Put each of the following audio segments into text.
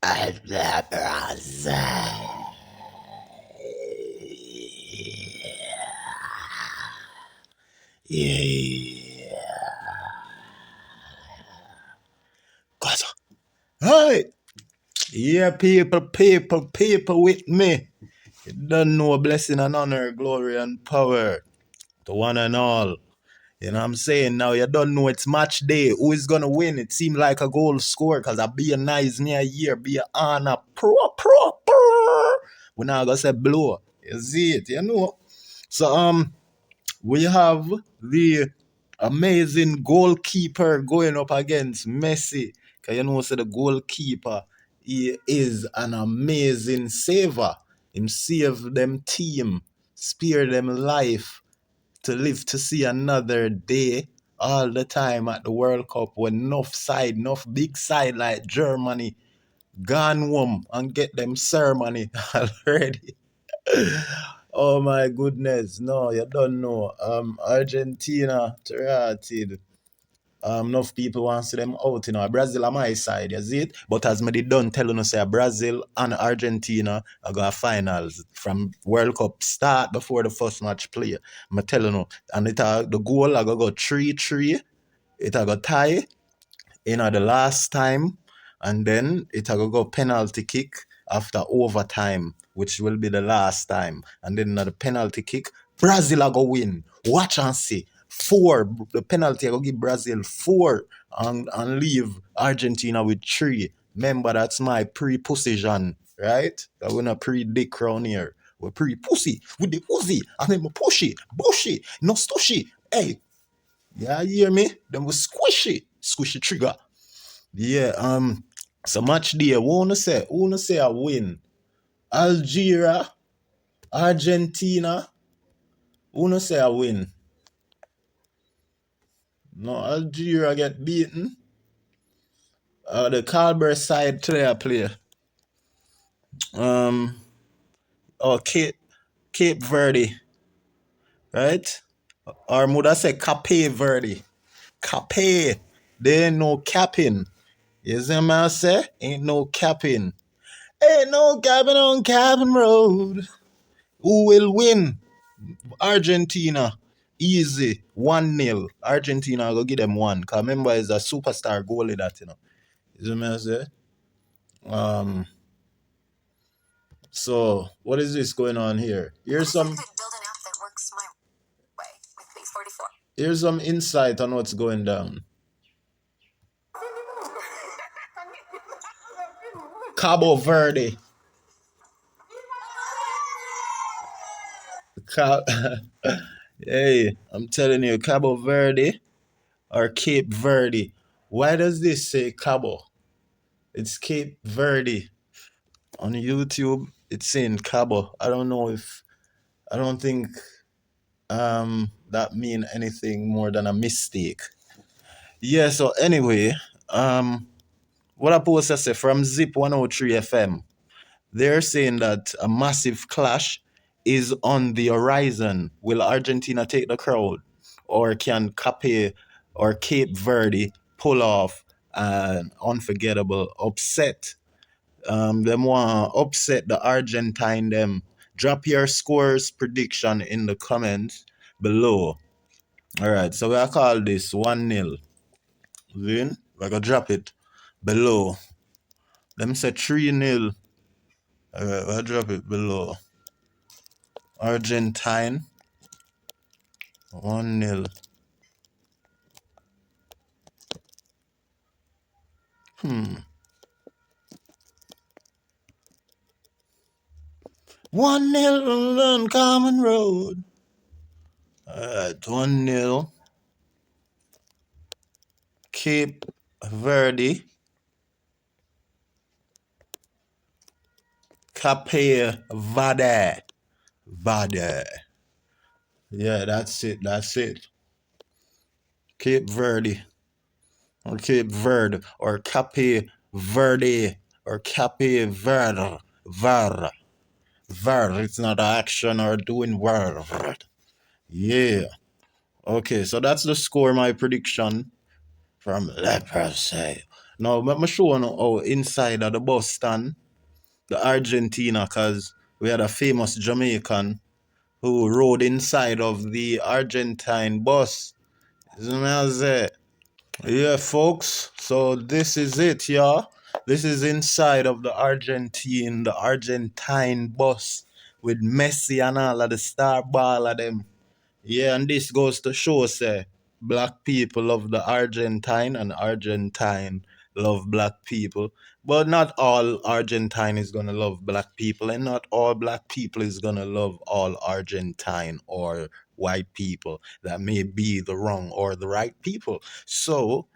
Yeah. Gaza. Hey. Yeah, people with me. You don't know blessing and honor, glory and power to one and all. You know what I'm saying? Now you don't know it's match day. Who is gonna win? It seemed like a goal score because I be a nice near year, be a HANNA pro. We're not gonna say blow. You see it, you know. So we have the amazing goalkeeper going up against Messi. Cause you know, so the goalkeeper, he is an amazing saver. Him save them team, spare them life to live to see another day all the time at the World Cup when enough big side like Germany gone home and get them ceremony already. Oh my goodness, no, you don't know. Argentina, Terriated. Enough people want to see them out, you know. Brazil on my side, you see it? But as me did done telling us, say Brazil and Argentina are going to finals from World Cup start before the first match play. I'm telling you. And the goal are going to go 3-3. It are going to tie, you know, the last time. And then it are going to go penalty kick after overtime, which will be the last time. And then the penalty kick, Brazil are going to win. Watch and see. 4. The penalty are going to give Brazil 4 and leave Argentina with 3. Remember, that's my pre-position, right? That we're not pre-dick round here. We're pre-pussy with the pussy. And then we pushy, bushy, no stushy. Hey, yeah, you hear me? Then we squishy trigger. Yeah, so match day, who wanna say I win? Algeria, Argentina, who wanna say I win? No, Algeria get beaten. The Calber side today I play. Oh, Cape Verde, right? Or would I say Cape Verde? Cape. There ain't no capping. You see what I say? Ain't no capping. Ain't no capping on Cabin Road. Who will win? Argentina. Easy. 1-0. Argentina go give them one. Cause remember it's a superstar goalie that, you know. You see what I say? So what is this going on here? Here's some insight on what's going down. Cabo Verde. Hey, I'm telling you, Cabo Verde or Cape Verde. Why does this say Cabo? It's Cape Verde. On YouTube, it's saying Cabo. I don't think that mean anything more than a mistake. Yeah, so anyway, what I post to say from Zip 103 FM, they're saying that a massive clash is on the horizon. Will Argentina take the crowd? Or can Cape Verde pull off an unforgettable upset? Them want to upset the Argentine them. Drop your scores prediction in the comments below. Alright, so we call this 1-0. Then we're gonna drop it below. Them say 3-0. Alright, we'll drop it below. Argentine 1-0. 1-0 on Common Road. Alright, 1-0. Cape Verde. Cape Verde. Verde. Yeah, that's it. Cape Verde. Or Cape Verde. Or Cape Verde. Or Cape Verde. Verde. Verde. It's not action or doing word. Yeah. Okay, so that's the score, my prediction from Leprosy. Now, let me show you how inside of the bus stand, the Argentina, because we had a famous Jamaican who rode inside of the Argentine bus. Isn't that? Yeah, folks. So this is it, yeah. This is inside of the Argentine bus with Messi and all of the star ball of them. Yeah, and this goes to show, say, black people love the Argentine and Argentine love black people. But not all Argentine is gonna love black people, and not all black people is gonna love all Argentine or white people. That may be the wrong or the right people. So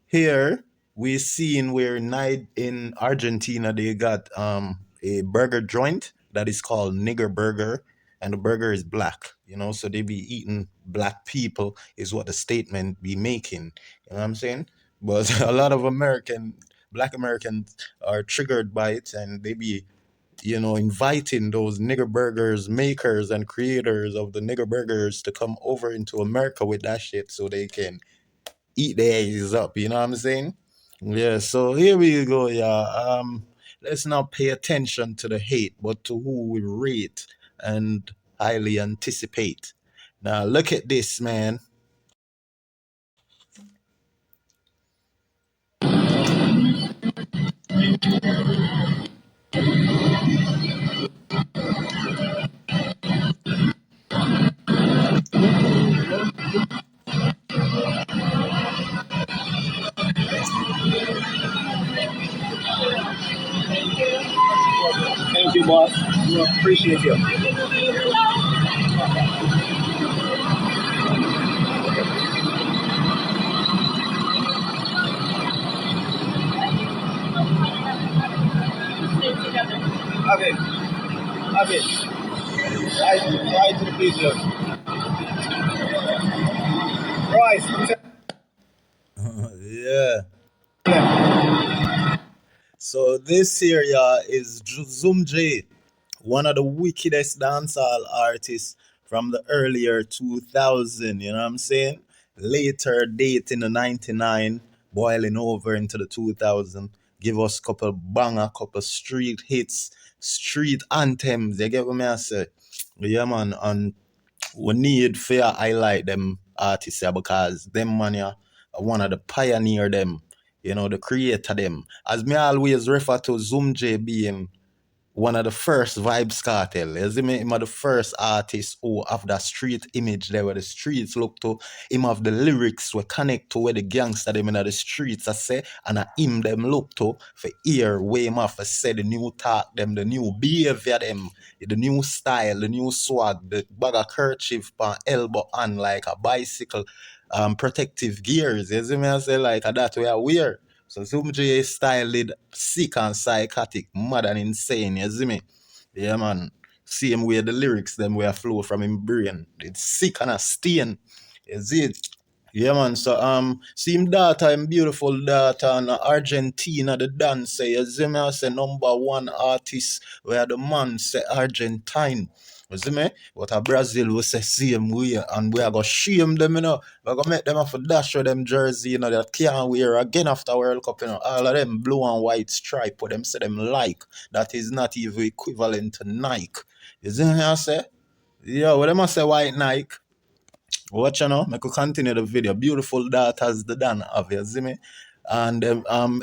here we seen where in Argentina they got a burger joint that is called nigger burger, and the burger is black, so they be eating black people is what the statement be making. You know what I'm saying? But a lot of black Americans are triggered by it, and they be inviting those nigger burgers makers and creators of the nigger burgers to come over into America with that shit so they can eat their asses up, you know what I'm saying? Yeah, so here we go, yeah. Let's not pay attention to the hate, but to who we rate and highly anticipate. Now look at this, man. Thank you, boss. We appreciate you. Okay. Okay. Right to the picture. Right. Yeah. So this here, yeah, is Zoom J, one of the wickedest dancehall artists from the earlier 2000, you know what I'm saying? Later date in the 99, boiling over into the 2000, give us couple banger, couple street hits, street anthems, you get what me I say? Yeah, man, and we need fair highlight them artists yeah, because them man yeah, are one of the pioneer them, the creator them. As me always refer to Zoom J being one of the first Vybz Kartel. You see me? Him are the first artist who have that street image there where the streets look to. Him have the lyrics we connect to where the gangster them in the streets I say and a him them look to for ear way him have to say the new talk them, the new behavior them, the new style, the new swag, the bag of kerchief pan elbow on like a bicycle, protective gears. You see me? I say like that way I wear. So Zoom J styled sick and psychotic, mad and insane, you see me? Yeah man. Same way the lyrics them where flow from him brain. It's sick and a stain. You see it? Yeah man, so see him daughter, him beautiful daughter and Argentina the dancer. You see me I say number one artist where the man say Argentine. You see me? But a Brazil will say same way and we are gonna shame them, We're gonna make them have to dash with them jersey, that can't wear again after World Cup, All of them blue and white stripe, what them say them like. That is not even equivalent to Nike. You see me I say? Yeah, what them I say white Nike? Watch I could continue the video. Beautiful daughters the Dan have, you see me? And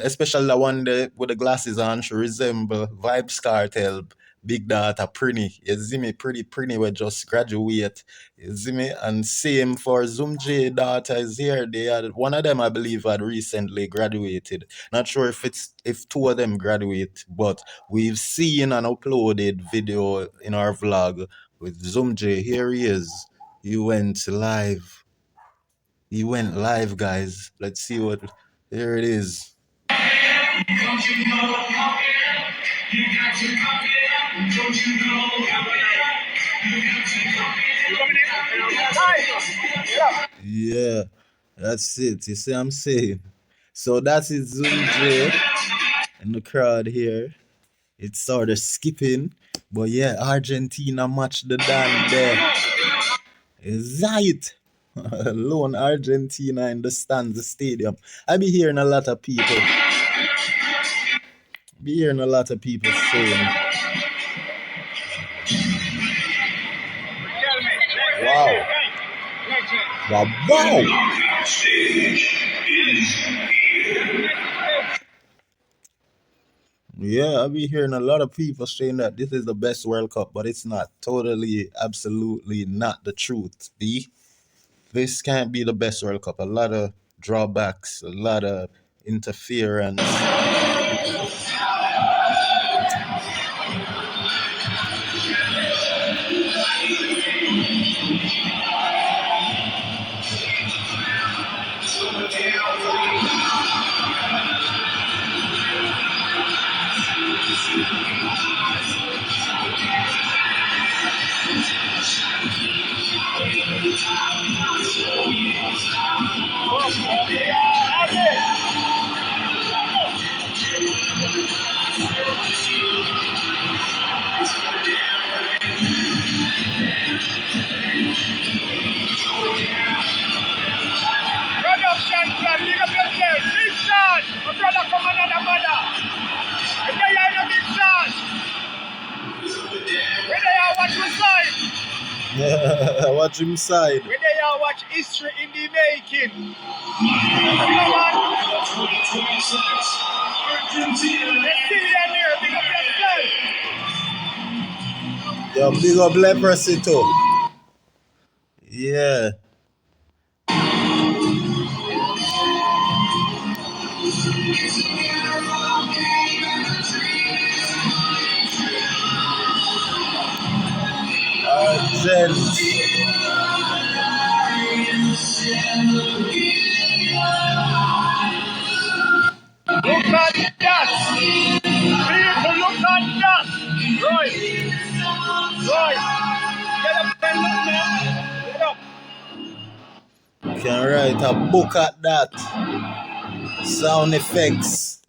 especially the one with the glasses on, she resemble Vybz Kartel, big daughter Prinny. You see me? Pretty Prinny we just graduate. You see me? And same for Zoom J daughter is here. They had one of them I believe had recently graduated. Not sure if two of them graduate, but we've seen an uploaded video in our vlog with Zoom J. Here he is. He went live. He went live, guys. Let's see what. Here it is. Don't you know, pump it up. You got to pump it up. Don't you know, pump it up. You got to pump it up. Yeah, that's it. You see what I'm saying? So that is Zoom J in the crowd here. It's sort of skipping. But yeah, Argentina match the Dan there. Is right. Lone Argentina in the stands, the stadium. I be hearing a lot of people Be hearing a lot of people saying, wow. Wow, wow. Yeah, I'll be hearing a lot of people saying that this is the best World Cup, but it's not. Totally, absolutely not the truth, B. This can't be the best World Cup. A lot of drawbacks, a lot of interference. Production plan, big up yourself. Big shot. My brother from another mother. If they are in a big shot. When they are watch my side. Watch him side. When they are watch history in the making. Come on. Let's see you there. Big up yourself. Yo, big up leprosy too. Yeah. Look at that. People, look at that. Right. Right. Get up and look, man. Get up. Can write a book at that. Sound effects.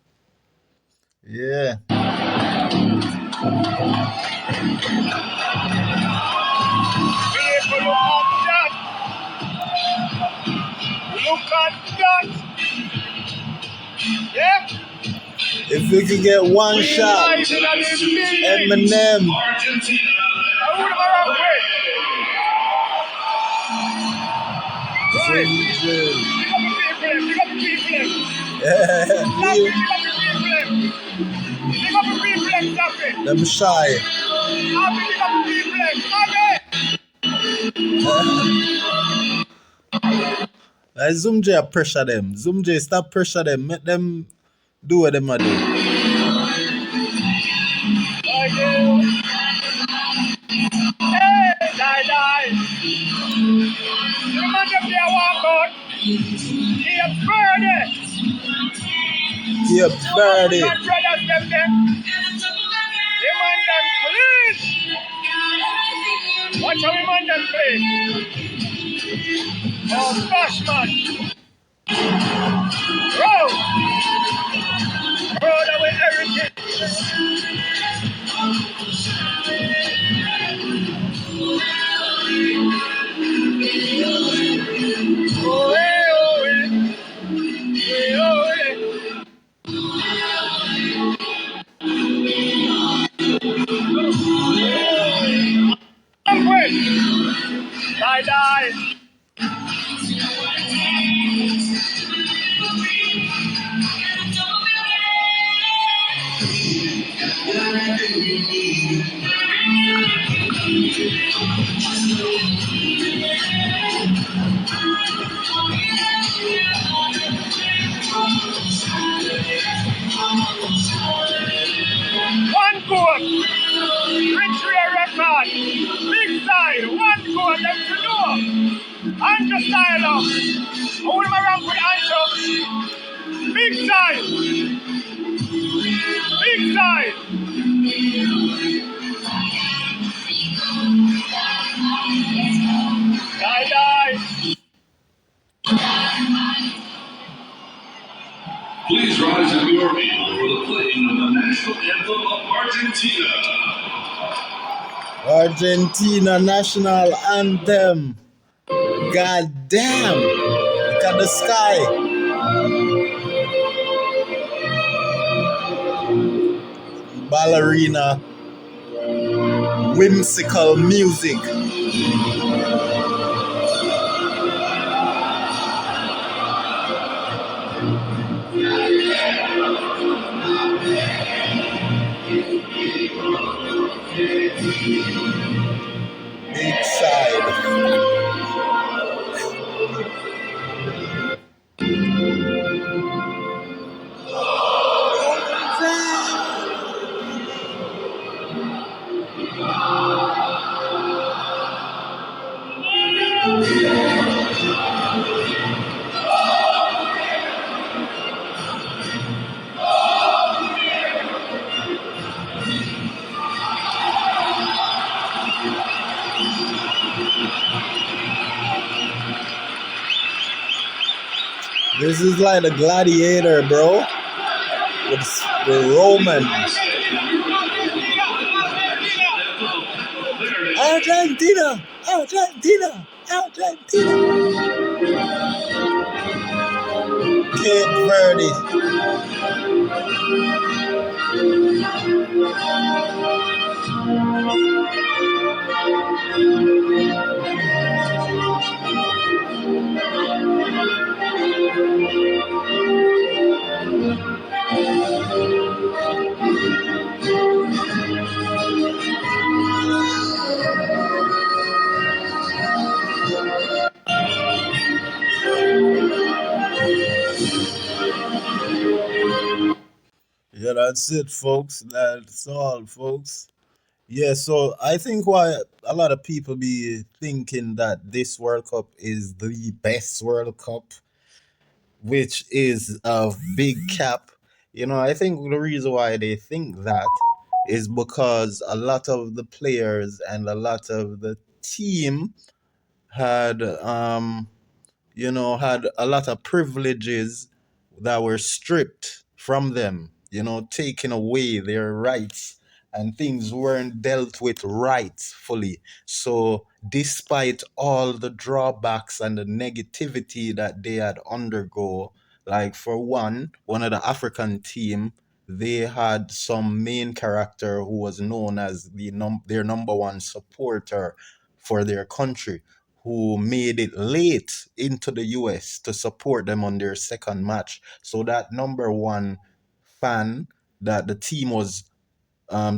Yeah. People, look at that. Look at that. Yeah? If we could get one shot, Eminem. Them shy. Like Zoom J pressure them. Zoom J stop pressure them. Make them do what them a do. Yep, Verde. Watch how we man them play. Oh, gosh, man. Roll. Roll away everything. Oh, hey, oh, hey. Hey, oh, hey. Die. One goal. Richie record. Big side. One goal. Let's do. Ancho style up. Hold him around with Ancho. Big side. Big side. Die. Please rise at your feet for the playing of the national anthem of Argentina. Argentina national anthem. God damn. Look at the sky. ballerina, whimsical music. Big side. This is like the gladiator, bro. With the Roman. Argentina! Argentina! Argentina! Cape Verde. Yeah, that's it, folks. That's all, folks. Yeah, so I think why a lot of people be thinking that this World Cup is the best World Cup, which is a big cap. I think the reason why they think that is because a lot of the players and a lot of the team had had a lot of privileges that were stripped from them, taking away their rights, and things weren't dealt with rightfully. So, despite all the drawbacks and the negativity that they had undergo, like for one of the African team, they had some main character who was known as their number one supporter for their country, who made it late into the US to support them on their second match. So that number one fan that the team was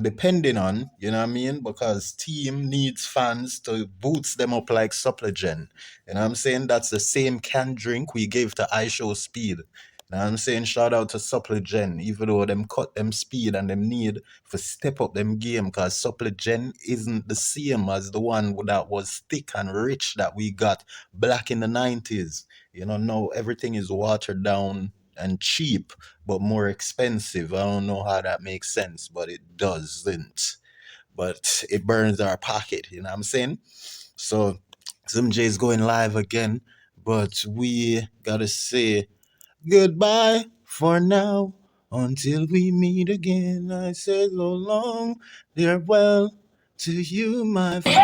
depending on, you know what I mean? Because team needs fans to boost them up like Supplegen. You know what I'm saying? That's the same canned drink we gave to I Show Speed. You know what I'm saying? Shout out to Supplegen, even though them cut them speed and them need for step up them game, because Supplegen isn't the same as the one that was thick and rich that we got back in the 90s. Now everything is watered down and cheap, but more expensive. I don't know how that makes sense, but it doesn't. But it burns our pocket, you know what I'm saying? So Some J's going live again, but we gotta say goodbye for now. Until we meet again, I say so long, farewell to you, my friend.